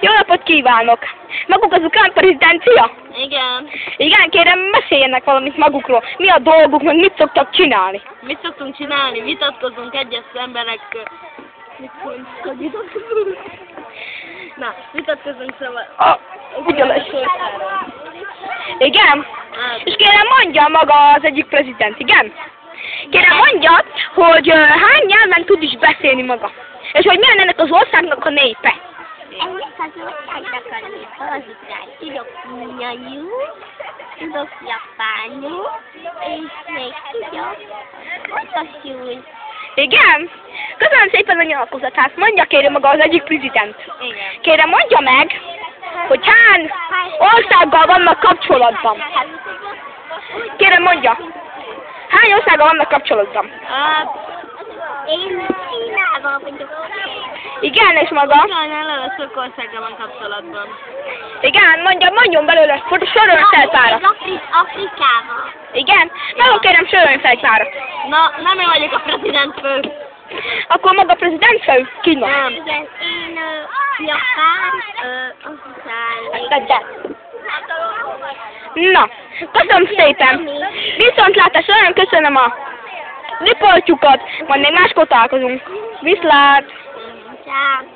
Jó napot kívánok! Maguk az ukrán prezidencia? Igen. Igen, kérem, beszéljenek valamit magukról. Mi a dolguk, meg mit szoktak csinálni? Mit szoktunk csinálni? Vitatkozunk egyes emberekkel. Na, vitatkozunk szóval. Ugyanaz. Igen? És kérem, mondja maga az egyik prezident, igen? Kérem, mondja, hogy hány nyelven tud is beszélni maga? És hogy milyen ennek az országnak a népe? Ennek az országnak a népe az ukrán. Tudok kínaiul, tudok japánul, és még tudok oroszul. Igen? Köszönöm szépen a nyilatkozatát. Mondja, kérem, maga az egyik prezident. Igen. Kérem, mondja meg, hogy hány országgal vannak kapcsolatban. Kérem, mondja. Hány országgal vannak kapcsolatban? Én Kínával vagyok. Igen, és maga? Ukrajnával sok országgal van kapcsolatban. Igen, mondjon belőle, soroljon fel párat. Afrikával. Igen? Nagyon kérem, soroljon fel egy párat. Na, nem én vagyok a prezident fő. Akkor maga prezident fő? Kína. Nem. Igen, én Japán, azután Na, köszönöm szépen. Viszontlátásra, nagyon köszönöm a riportjukat, majd még máskor találkozunk. Viszlát! Ciao.